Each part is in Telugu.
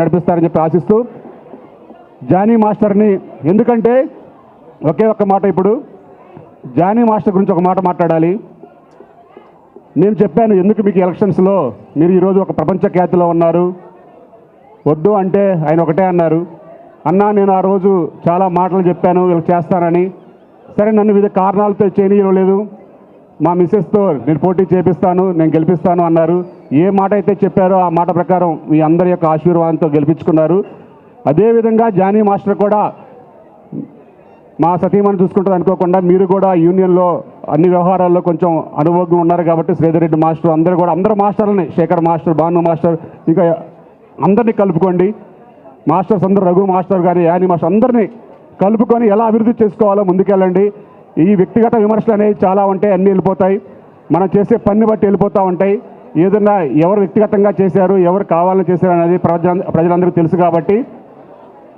నడిపిస్తారని చెప్పి ఆశిస్తూ జానీ మాస్టర్ని, ఎందుకంటే ఒకే ఒక్క మాట, ఇప్పుడు జానీ మాస్టర్ గురించి ఒక మాట మాట్లాడాలి. నేను చెప్పాను ఎందుకు మీకు ఎలక్షన్స్లో మీరు ఈరోజు ఒక ప్రపంచ ఖ్యాతిలో ఉన్నారు, వద్దు అంటే ఆయన ఒకటే అన్నారు, అన్నా నేను ఆ రోజు చాలా మాటలు చెప్పాను వీళ్ళు చేస్తానని, సరే నన్ను వివిధ కారణాలతో చేయనివ్వలేదు, మా మిస్సెస్తో నేను పోటీ చేపిస్తాను, నేను గెలిపిస్తాను అన్నారు. ఏ మాట అయితే చెప్పారో ఆ మాట ప్రకారం మీ అందరి యొక్క ఆశీర్వాదంతో గెలిపించుకున్నారు. అదేవిధంగా జానీ మాస్టర్ కూడా మా సతీమణి చూసుకుంటుంది అనుకోకుండా మీరు కూడా యూనియన్లో అన్ని వ్యవహారాల్లో కొంచెం అనుభవం ఉన్నారు కాబట్టి శ్రీధర్ రెడ్డి మాస్టర్ అందరూ మాస్టర్లని, శేఖర్ మాస్టర్, భాను మాస్టర్, ఇంకా అందరినీ కలుపుకోండి. మాస్టర్స్ అందరూ, రఘు మాస్టర్ గారి, యానీ మాస్టర్ అందరినీ కలుపుకొని ఎలా అభివృద్ధి చేసుకోవాలో ముందుకెళ్ళండి. ఈ వ్యక్తిగత విమర్శలు అనేవి చాలా ఉంటాయి, అన్నీ వెళ్ళిపోతాయి. మనం చేసే పని బట్టి వెళ్ళిపోతూ ఉంటాయి. ఏదన్నా ఎవరు వ్యక్తిగతంగా చేశారు, ఎవరు కావాలని చేశారు అనేది ప్రజలందరికీ తెలుసు. కాబట్టి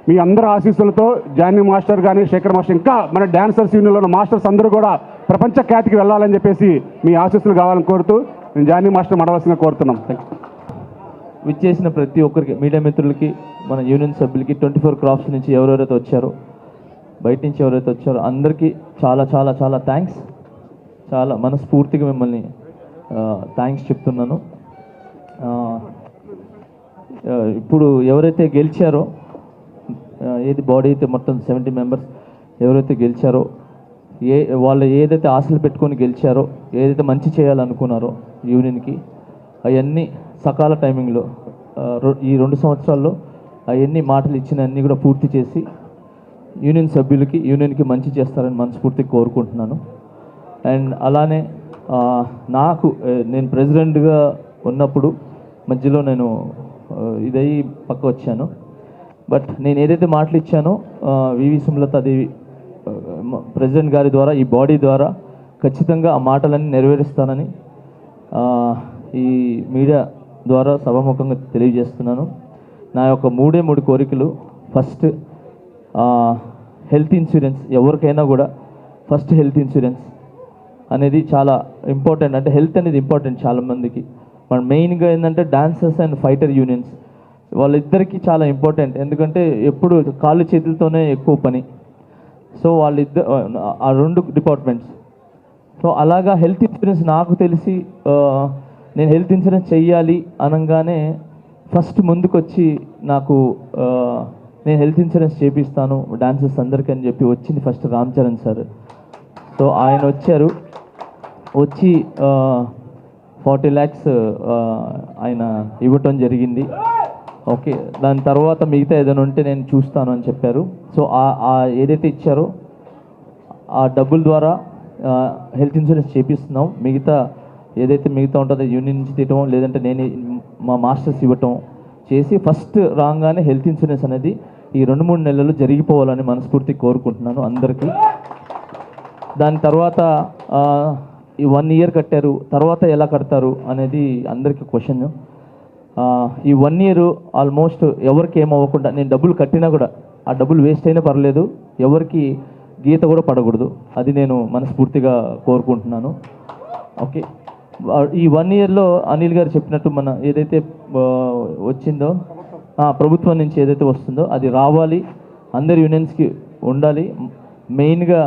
మీ అందరి ఆశీస్సులతో జానీ మాస్టర్ కానీ, శేఖర్ మాస్టర్, ఇంకా మన డాన్సర్స్ యూనియన్లో ఉన్న మాస్టర్స్ అందరూ కూడా ప్రపంచ ఖ్యాతికి వెళ్ళాలని చెప్పేసి మీ ఆశీస్సులు కావాలని కోరుతూ నేను జానీ మాస్టర్ మడవలసిందిగా కోరుతున్నాం. విచ్చేసిన ప్రతి ఒక్కరికి, మీడియా మిత్రులకి, మన యూనియన్ సభ్యులకి, 24 క్రాఫ్ట్స్ నుంచి ఎవరెవరైతే వచ్చారో, బయట నుంచి ఎవరైతే వచ్చారో అందరికీ చాలా చాలా చాలా థ్యాంక్స్. చాలా మనస్ఫూర్తిగా మిమ్మల్ని థ్యాంక్స్ చెప్తున్నాను. ఇప్పుడు ఎవరైతే గెలిచారో, ఏది బాడీ అయితే మొత్తం 70 మెంబర్స్ ఎవరైతే గెలిచారో, వాళ్ళు ఏదైతే ఆశలు పెట్టుకొని గెలిచారో, ఏదైతే మంచి చేయాలనుకున్నారో యూనియన్కి, అవన్నీ సకాల టైమింగ్లో ఈ 2 సంవత్సరాల్లో అవన్నీ మాటలు ఇచ్చిన అన్నీ కూడా పూర్తి చేసి యూనియన్ సభ్యులకి, యూనియన్కి మంచి చేస్తారని మనస్ఫూర్తిగా కోరుకుంటున్నాను. అండ్ అలానే నేను ప్రెసిడెంట్గా ఉన్నప్పుడు మధ్యలో నేను ఇదై పక్క వచ్చాను. బట్ నేను ఏదైతే మాటలు ఇచ్చానో వివి సుమలతాదేవి ప్రెసిడెంట్ గారి ద్వారా, ఈ బాడీ ద్వారా ఖచ్చితంగా ఆ మాటలన్నీ నెరవేరుస్తానని ఈ మీడియా ద్వారా సభాముఖంగా తెలియజేస్తున్నాను. నా యొక్క 3 కోరికలు. First, health insurance. ఎవరికైనా కూడా ఫస్ట్ హెల్త్ ఇన్సూరెన్స్ అనేది చాలా ఇంపార్టెంట్. అంటే హెల్త్ అనేది ఇంపార్టెంట్ చాలామందికి. మన మెయిన్గా ఏంటంటే డాన్సర్స్ అండ్ ఫైటర్ యూనియన్స్ వాళ్ళిద్దరికీ చాలా ఇంపార్టెంట్. ఎందుకంటే ఎప్పుడు కాళ్ళు చేతులతోనే ఎక్కువ పని. సో ఆ 2 డిపార్ట్మెంట్స్. సో అలాగా హెల్త్ ఇన్సూరెన్స్ నాకు తెలిసి నేను హెల్త్ ఇన్సూరెన్స్ చెయ్యాలి అనగానే ఫస్ట్ ముందుకొచ్చి నాకు నేను హెల్త్ ఇన్సూరెన్స్ చేపిస్తాను డాన్సర్స్ అందరికీ అని చెప్పి వచ్చింది first Ram Charan sir. So ఆయన వచ్చి 40 lakhs ఆయన ఇవ్వటం జరిగింది. ఓకే, దాని తర్వాత మిగతా ఏదైనా ఉంటే నేను చూస్తాను అని చెప్పారు. సో ఏదైతే ఇచ్చారో ఆ డబ్బుల ద్వారా హెల్త్ ఇన్సూరెన్స్ చేపిస్తున్నాం. మిగతా ఉంటుందో యూనియన్ నుంచి తీయటం, లేదంటే నేను మా మాస్టర్స్ ఇవ్వటం చేసి ఫస్ట్ రాగానే హెల్త్ ఇన్సూరెన్స్ అనేది ఈ 2-3 నెలలు జరిగిపోవాలని మనస్ఫూర్తిగా కోరుకుంటున్నాను అందరికీ. దాని తర్వాత ఈ 1 year కట్టారు, తర్వాత ఎలా కడతారు అనేది అందరికీ క్వశ్చన్. ఈ 1 year ఆల్మోస్ట్ ఎవరికి ఏమవ్వకుండా, నేను డబ్బులు కట్టినా కూడా ఆ డబ్బులు వేస్ట్ అయినా పర్లేదు, ఎవరికి గీత కూడా పడకూడదు. అది నేను మనస్ఫూర్తిగా కోరుకుంటున్నాను. ఓకే, ఈ 1 yearలో అనిల్ గారు చెప్పినట్టు మన ఏదైతే వచ్చిందో ప్రభుత్వం నుంచి ఏదైతే వస్తుందో అది రావాలి, అందరి యూనియన్స్కి ఉండాలి. మెయిన్గా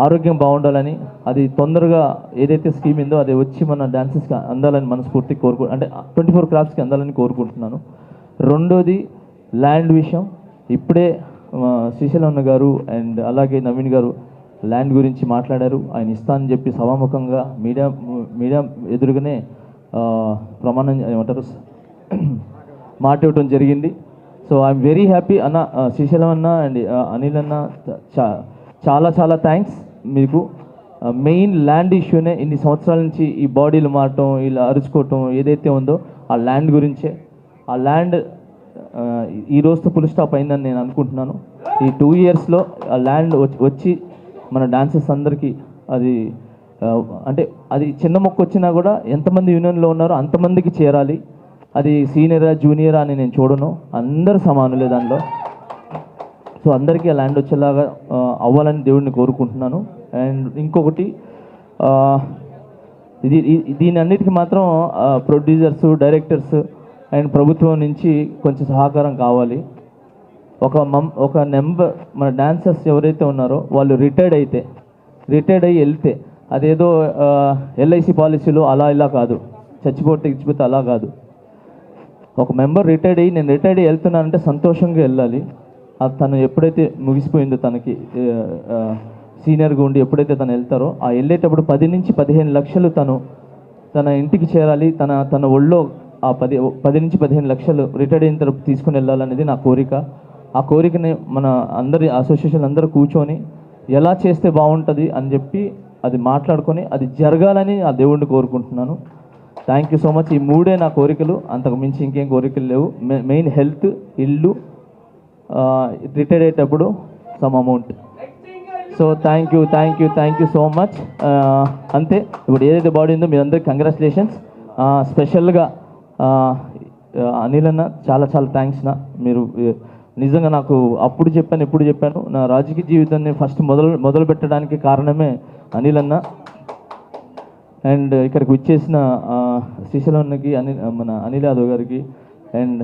ఆరోగ్యం బాగుండాలని, అది తొందరగా ఏదైతే స్కీమ్ ఉందో అది వచ్చి మన డాన్సెస్కి అందాలని మనస్ఫూర్తిగా అంటే 24 క్రాఫ్ట్స్కి అందాలని కోరుకుంటున్నాను. రెండోది ల్యాండ్ విషయం. ఇప్పుడే శ్రీశైలం గారు అండ్ అలాగే నవీన్ గారు ల్యాండ్ గురించి మాట్లాడారు. ఆయన ఇస్తానని చెప్పి సభాముఖంగా మీడియా ఎదురుగానే ప్రమాణం ఏమంటారు మాట ఇవ్వటం జరిగింది. సో ఐఎమ్ వెరీ హ్యాపీ అన్న, శ్రీశైలం అన్న అండ్ అనిల్ అన్న, చాలా చాలా థ్యాంక్స్ మీకు. మెయిన్ ల్యాండ్ ఇష్యూనే ఇన్ని సంవత్సరాల నుంచి ఈ బాడీలు మారటం, ఇలా అరుచుకోవటం ఏదైతే ఉందో ఆ ల్యాండ్ గురించే. ఆ ల్యాండ్ ఈ రోజుతో ఫుల్ స్టాప్ అయిందని నేను అనుకుంటున్నాను. ఈ 2 yearsలో ఆ ల్యాండ్ వచ్చి మన డాన్సర్స్ అందరికీ అది చిన్న మొక్క వచ్చినా కూడా ఎంతమంది యూనియన్లో ఉన్నారో అంతమందికి చేరాలి. అది సీనియరా జూనియరా అని నేను చూడను, అందరు సమానులే దానిలో. సో అందరికీ ఆ ల్యాండ్ వచ్చేలాగా అవ్వాలని దేవుడిని కోరుకుంటున్నాను. అండ్ ఇంకొకటి, దీని అన్నిటికీ మాత్రం ప్రొడ్యూసర్స్, డైరెక్టర్స్ అండ్ ప్రభుత్వం నుంచి కొంచెం సహకారం కావాలి. ఒక నెంబర్ మన డాన్సర్స్ ఎవరైతే ఉన్నారో వాళ్ళు రిటైర్డ్ అయ్యి వెళ్తే అదేదో ఎల్ఐసి పాలసీలు అలా ఇలా కాదు, చచ్చిపోతే అలా కాదు. ఒక మెంబర్ రిటైర్డ్ అయ్యి నేను రిటైర్డ్ అయ్యి వెళ్తున్నానంటే సంతోషంగా వెళ్ళాలి. తను ఎప్పుడైతే ముగిసిపోయిందో తనకి సీనియర్గా ఉండి ఎప్పుడైతే తను వెళ్తారో ఆ వెళ్ళేటప్పుడు 10 నుంచి 15 లక్షలు తన ఇంటికి చేరాలి. తన ఒళ్ళో ఆ 10 నుంచి 15 లక్షలు రిటైర్డ్ అయిన తర్వాత తీసుకుని వెళ్ళాలనేది నా కోరిక. ఆ కోరికని మన అందరి అసోసియేషన్ అందరూ కూర్చొని ఎలా చేస్తే బాగుంటుంది అని చెప్పి అది మాట్లాడుకొని అది జరగాలని ఆ దేవుడిని కోరుకుంటున్నాను. Thank you so much. ఈ 3 నా కోరికలు, అంతకు మించి ఇంకేం కోరికలు లేవు. మెయిన్ హెల్త్, ఇల్లు, రిటైర్డ్ అయ్యేటప్పుడు some amount. So thank you so much. అంతే. ఇప్పుడు ఏదైతే బాడీ ఉందో మీ అందరికి కంగ్రాచులేషన్స్. స్పెషల్గా అనిల్ అన్న చాలా థ్యాంక్స్ నా. మీరు నిజంగా నాకు ఎప్పుడు చెప్పాను నా రాజకీయ జీవితాన్ని ఫస్ట్ మొదలు పెట్టడానికి కారణమే అనిల్ అన్న. అండ్ ఇక్కడికి వచ్చేసిన శ్రీశైలంకి మన అనిల్ యాదవ్ గారికి అండ్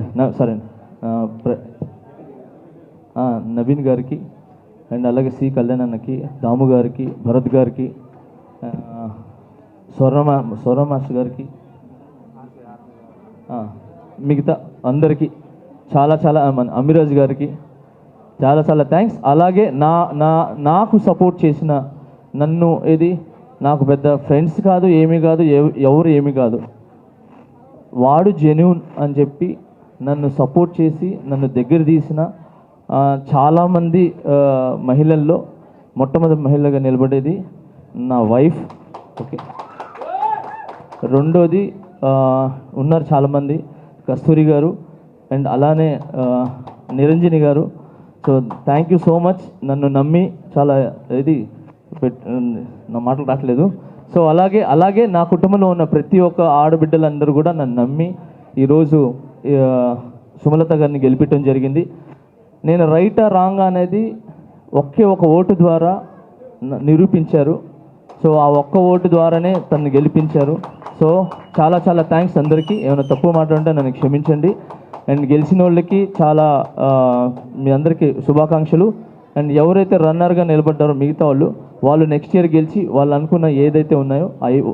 నవీన్ గారికి అండ్ అలాగే సి కళ్యాణ్ అన్నకి, దాము గారికి, భరత్ గారికి, స్వర్ణ మాస్టర్ గారికి, మిగతా అందరికీ చాలా మన అమిరాజ్ గారికి చాలా థ్యాంక్స్. అలాగే నాకు సపోర్ట్ చేసిన నాకు పెద్ద ఫ్రెండ్స్ కాదు, ఎవరు ఏమీ కాదు, వాడు జెన్యూన్ అని చెప్పి నన్ను సపోర్ట్ చేసి నన్ను దగ్గర తీసిన చాలామంది మహిళల్లో మొట్టమొదటి మహిళగా నిలబడేది నా వైఫ్. ఓకే. రెండోది ఉన్నారు చాలామంది, కస్తూరి గారు అండ్ అలానే నిరంజని గారు. So thank you so much. నన్ను నమ్మి చాలా నా మాటలు రావట్లేదు. సో అలాగే నా కుటుంబంలో ఉన్న ప్రతి ఒక్క ఆడబిడ్డలందరూ కూడా నన్ను నమ్మి ఈరోజు సుమలత గారిని గెలిపించడం జరిగింది. నేను రైటా రాంగ్ అనేది ఒక ఓటు ద్వారా నిరూపించారు. సో ఆ ఒక్క ఓటు ద్వారానే తను గెలిపించారు. సో చాలా థ్యాంక్స్ అందరికీ. ఏమైనా తప్పు మాట్లాడుంటే నన్ను క్షమించండి. అండ్ గెలిచిన వాళ్ళకి మీ అందరికీ శుభాకాంక్షలు. అండ్ ఎవరైతే రన్నర్గా నిలబడ్డారో మిగతా వాళ్ళు నెక్స్ట్ ఇయర్ గెలిచి వాళ్ళు అనుకున్న ఏదైతే ఉన్నాయో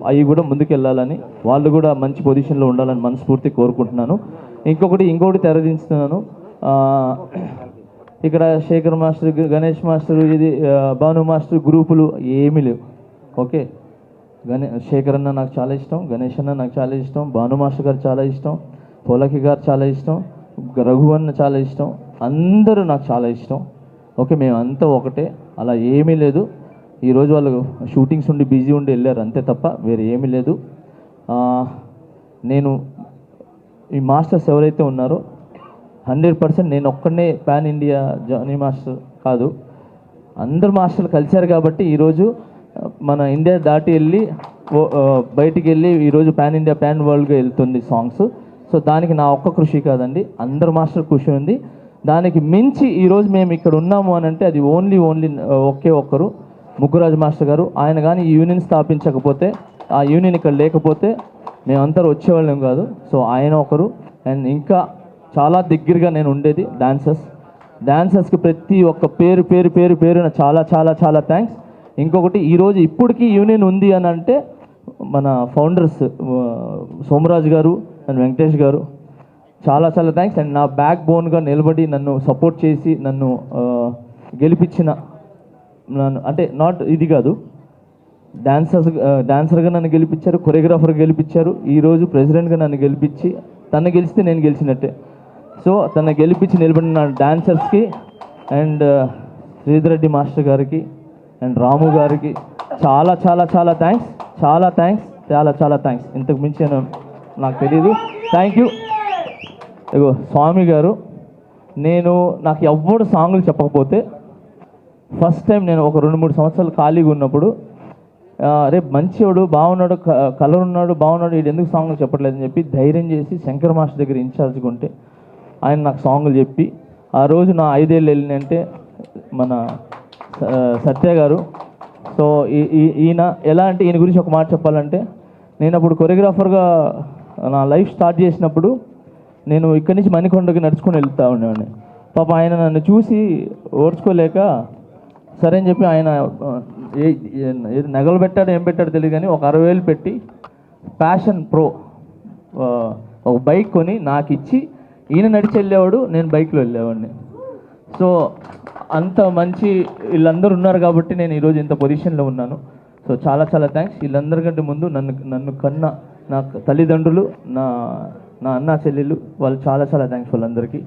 అవి కూడా ముందుకెళ్ళాలని, వాళ్ళు కూడా మంచి పొజిషన్లో ఉండాలని మనస్ఫూర్తి కోరుకుంటున్నాను. ఇంకొకటి తెరదించుతున్నాను. ఇక్కడ Shekhar master, Ganesh master, Bhanu master గ్రూపులు ఏమీ లేవు. ఓకే. శేఖర్ అన్న నాకు చాలా ఇష్టం, గణేష్ అన్న నాకు చాలా ఇష్టం, భాను మాస్టర్ గారు చాలా ఇష్టం, పోలకి గారు చాలా ఇష్టం, రఘు అన్న చాలా ఇష్టం, అందరూ నాకు చాలా ఇష్టం. ఓకే. మేమంతా ఒకటే, అలా ఏమీ లేదు. ఈరోజు వాళ్ళు షూటింగ్స్ ఉండి బిజీ ఉండి వెళ్ళారు అంతే తప్ప వేరే ఏమీ లేదు. నేను ఈ మాస్టర్స్ ఎవరైతే ఉన్నారో 100% నేను ఒక్కడనే పాన్ ఇండియా జానీ మాస్టర్ కాదు, అందరు మాస్టర్లు కలిశారు కాబట్టి ఈరోజు మన ఇండియా దాటి వెళ్ళి బయటికి వెళ్ళి ఈరోజు పాన్ ఇండియా పాన్ వరల్డ్గా వెళ్తుంది సాంగ్స్. సో దానికి నా ఒక్క కృషి కాదండి, అందరు మాస్టర్ కృషి ఉంది. దానికి మించి ఈరోజు మేము ఇక్కడ ఉన్నాము అని అంటే అది ఓన్లీ ఒక్కరు, ముగ్గురాజు మాస్టర్ గారు. ఆయన కానీ ఈ యూనియన్ స్థాపించకపోతే, ఆ యూనియన్ ఇక్కడ లేకపోతే మేమందరూ వచ్చేవాళ్ళం కాదు. సో ఆయన ఒకరు. అండ్ ఇంకా చాలా దగ్గరగా నేను ఉండేది డాన్సర్స్కి ప్రతి ఒక్క పేరున చాలా థ్యాంక్స్. ఇంకొకటి ఈరోజు ఇప్పటికీ యూనియన్ ఉంది అని అంటే మన ఫౌండర్స్ సోమరాజు గారు అండ్ వెంకటేష్ గారు చాలా థ్యాంక్స్. అండ్ నా బ్యాక్ బోన్గా నిలబడి నన్ను సపోర్ట్ చేసి నన్ను గెలిపించిన అంటే నాట్ ఇది కాదు, డాన్సర్గా నన్ను గెలిపించారు, కొరియోగ్రాఫర్గా గెలిపించారు, ఈరోజు ప్రెసిడెంట్గా నన్ను గెలిపించి తను గెలిస్తే నేను గెలిచినట్టే. సో తను గెలిపించి నిలబడిన డాన్సర్స్కి అండ్ శ్రీధర్ రెడ్డి మాస్టర్ గారికి అండ్ రాము గారికి చాలా థ్యాంక్స్. చాలా థ్యాంక్స్. ఇంతకు మించి నాకు తెలియదు. Thank you. ఇగో స్వామి గారు, నాకు ఎవ్వడు సాంగులు చెప్పకపోతే ఫస్ట్ టైం నేను ఒక 2-3 సంవత్సరాలు ఖాళీగా ఉన్నప్పుడు రేపు మంచివాడు బాగున్నాడు, కలర్ ఉన్నాడు, బాగున్నాడు, వీడు ఎందుకు సాంగులు చెప్పట్లేదని చెప్పి ధైర్యం చేసి శంకర్ మాస్టర్ దగ్గర ఇన్ఛార్జ్గా ఉంటే ఆయన నాకు సాంగులు చెప్పి ఆ రోజు నా 5 ఏళ్ళు వెళ్ళినంటే మన సత్య గారు. సో ఈయన ఎలా అంటే ఈయన గురించి ఒక మాట చెప్పాలంటే నేను అప్పుడు కొరియోగ్రాఫర్గా నా లైఫ్ స్టార్ట్ చేసినప్పుడు నేను ఇక్కడి నుంచి మణికొండకి నడుచుకొని వెళ్తా ఉండేవాడిని. పాప ఆయన నన్ను చూసి ఓర్చుకోలేక సరే అని చెప్పి ఆయన ఏది నగలు పెట్టాడో ఏం పెట్టాడో తెలియదు కానీ ఒక 60,000 పెట్టి ప్యాషన్ ప్రో ఒక బైక్ కొని నాకు ఇచ్చి ఈయన నడిచి వెళ్ళేవాడు, నేను బైక్లో వెళ్ళేవాడిని. సో అంత మంచి వీళ్ళందరూ ఉన్నారు కాబట్టి నేను ఈరోజు ఇంత పొజిషన్లో ఉన్నాను. సో చాలా చాలా థ్యాంక్స్. వీళ్ళందరికంటే ముందు నన్ను కన్న నా తల్లిదండ్రులు, నా అన్న చెల్లెళ్ళు, వాళ్ళు చాలా చాలా థ్యాంక్స్ వాళ్ళందరికీ.